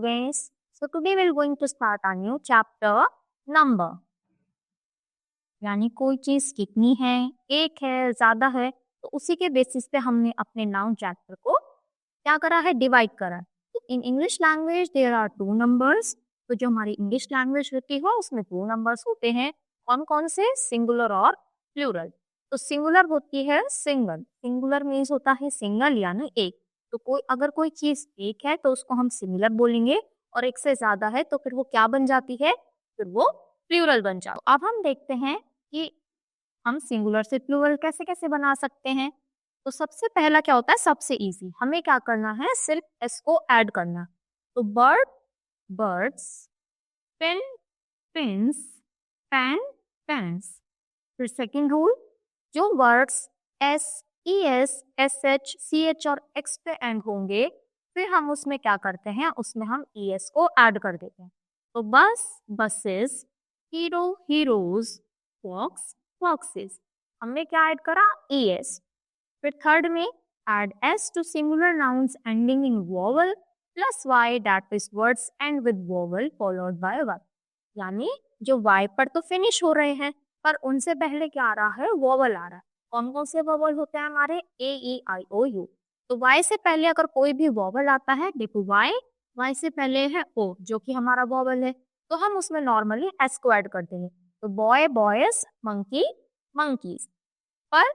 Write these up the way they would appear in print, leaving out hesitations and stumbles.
guys. So today we're going to start a new chapter, number. यानी कोई चीज कितनी है, एक है, ज्यादा है, तो उसी के बेसिस पे हमने अपने नाउन चैप्टर को क्या करा है, डिवाइड करा है. तो in English language there are two numbers. तो जो हमारी इंग्लिश लैंग्वेज होती है उसमें टू नंबर्स होते हैं. कौन कौन से? सिंगुलर और प्लूरल. तो सिंगुलर होती है सिंगल. सिंगुलर मीन्स होता है सिंगल यानी एक. तो अगर कोई चीज एक है तो उसको हम सिंगुलर बोलेंगे, और एक से ज्यादा है तो फिर वो क्या बन जाती है, फिर वो प्लूरल बन जाती है. अब हम देखते हैं कि हम सिंगुलर से प्लूरल कैसे कैसे बना सकते हैं. तो सबसे पहला क्या होता है, सबसे इजी, हमें क्या करना है, सिर्फ एस को ऐड करना. तो bird, birds, pen, pens, pen, pens. फिर सेकंड रूल, जो words S, E S, S H, C H और एक्स पे एंड होंगे, फिर हम उसमें क्या करते हैं, उसमें हम ई एस को ऐड कर देते हैं. तो bus, buses, hero, heroes, fox, foxes. हमने क्या ऐड करा, ई एस. फिर थर्ड में add s to singular nouns ending in vowel plus y, that is words end with vowel followed by y. यानी जो y पर तो फिनिश हो रहे हैं पर उनसे पहले क्या आ रहा है, वोवल आ रहा है. कौन कौन से वोवल होते हैं हमारे, ए, ई, आई, ओ, यू. तो y से पहले अगर कोई भी वोवल आता है, देखो y से पहले है o जो कि हमारा वोवल है, तो हम उसमें नॉर्मली s को ऐड करते हैं. तो बॉय, बॉयज, मंकी, मंकीज. पर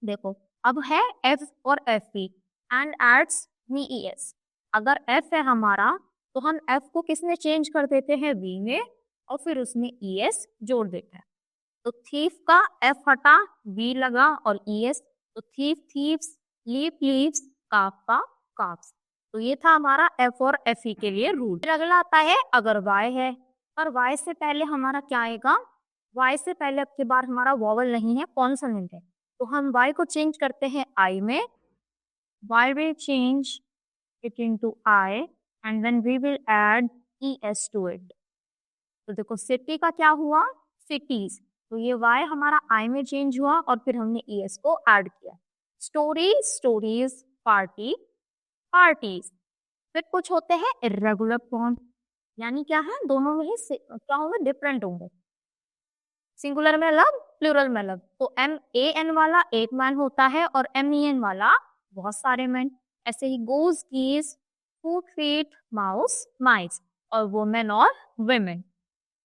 देखो अब है एफ और F P end adds V E S. अगर एफ है हमारा तो हम एफ को किसमें चेंज कर देते हैं, वी में, और फिर उसमें ई एस जोड़ देते हैं. तो थीफ का एफ हटा, वी लगा और ई एस. तो थीफ, थीव्स, लीप, लीव्स, काफ का काफ्स. तो ये था हमारा एफ और एफ ई के लिए रूल. फिर अगला आता है अगर वाई है, पर वाई से पहले हमारा क्या आएगा, वाई से पहले अब के बार हमारा वॉवल नहीं है, कॉन्सोनेंट है. तो हम y को चेंज करते हैं I में. Y will change it into I and then we will add es to it. तो देखो सिटी का क्या हुआ, सिटीज. तो ये y हमारा I में चेंज हुआ और फिर हमने es को ऐड किया. Story, stories, party, parties. फिर कुछ होते हैं इर्रेगुलर फॉर्म, यानी क्या है, दोनों में ही क्या होंगे, डिफरेंट होंगे. सिंगुलर में अलग, प्लूरल में अलग. तो एम ए एन वाला एक मैन होता है और एम ई एन वाला बहुत सारे मैन. ऐसे ही goose, geese, foot, feet, mouse, mice, और वुमेन और women.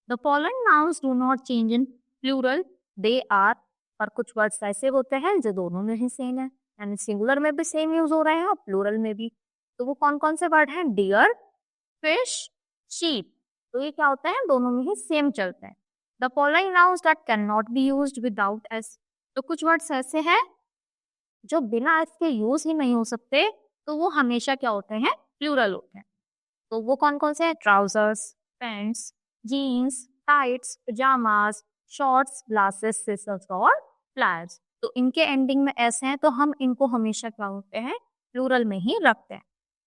The following nouns do not change in plural, they are. पर कुछ वर्ड्स ऐसे होते हैं जो दोनों में ही सेम है, यानी सिंगुलर में भी सेम यूज हो रहे हैं और प्लूरल में भी. तो वो कौन कौन से वर्ड हैं, डियर, फिश, शीप. तो ये क्या होता है, दोनों में ही सेम चलते हैं. The following nouns that cannot be used without s. तो कुछ वर्ड्स ऐसे हैं जो बिना s के यूज ही नहीं हो सकते, तो वो हमेशा क्या होते हैं, प्लूरल होते हैं. तो वो कौन कौन से हैं, trousers, pants, jeans, tights, pyjamas, shorts, glasses, scissors और फ्लायर्स. तो इनके एंडिंग में s हैं तो हम इनको हमेशा क्या होते हैं, प्लूरल में ही रखते हैं.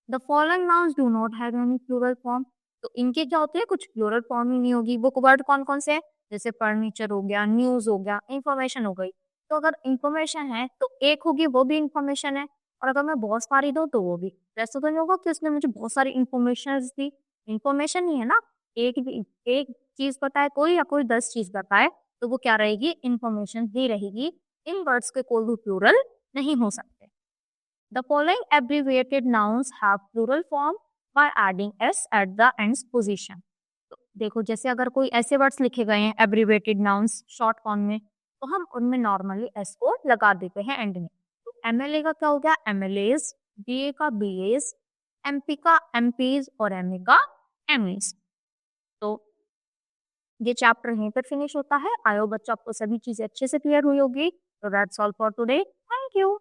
The following nouns do not have any plural form. तो इनके क्या होते हैं, कुछ प्लूरल फॉर्म ही नहीं होगी. वो वर्ड कौन कौन से हैं, जैसे फर्नीचर हो गया, न्यूज हो गया, इंफॉर्मेशन हो गई. तो अगर इंफॉर्मेशन है तो एक होगी, वो भी इंफॉर्मेशन है, और अगर मैं बहुत सारी दूं तो वो भी. वैसे तो नहीं होगा कि उसने मुझे बहुत सारी इंफॉर्मेशन दी, इंफॉर्मेशन ही है ना. एक चीज बताए कोई या कोई 10 चीज बताए तो वो क्या रहेगी, इंफॉर्मेशन ही रहेगी. इन वर्ड्स के कोई भी प्लूरल नहीं हो सकते. The following abbreviated nouns have plural form by adding s at the ends position. तो देखो जैसे अगर कोई ऐसे वर्ड्स लिखे गए हैं एब्रीवेटेड नाउन्स शॉर्ट फॉर्म में, तो हम उनमें नॉर्मली s को लगा देते हैं एंड में. तो MLA का क्या हो गया, MLAs, BA का BAs, MP का MPs और MA का MEs. तो ये चैप्टर यहीं पर फिनिश होता है. आई होप बच्चों आपको सभी चीजें अच्छे से क्लियर हुई होगी. तो that's all for today. Thank you.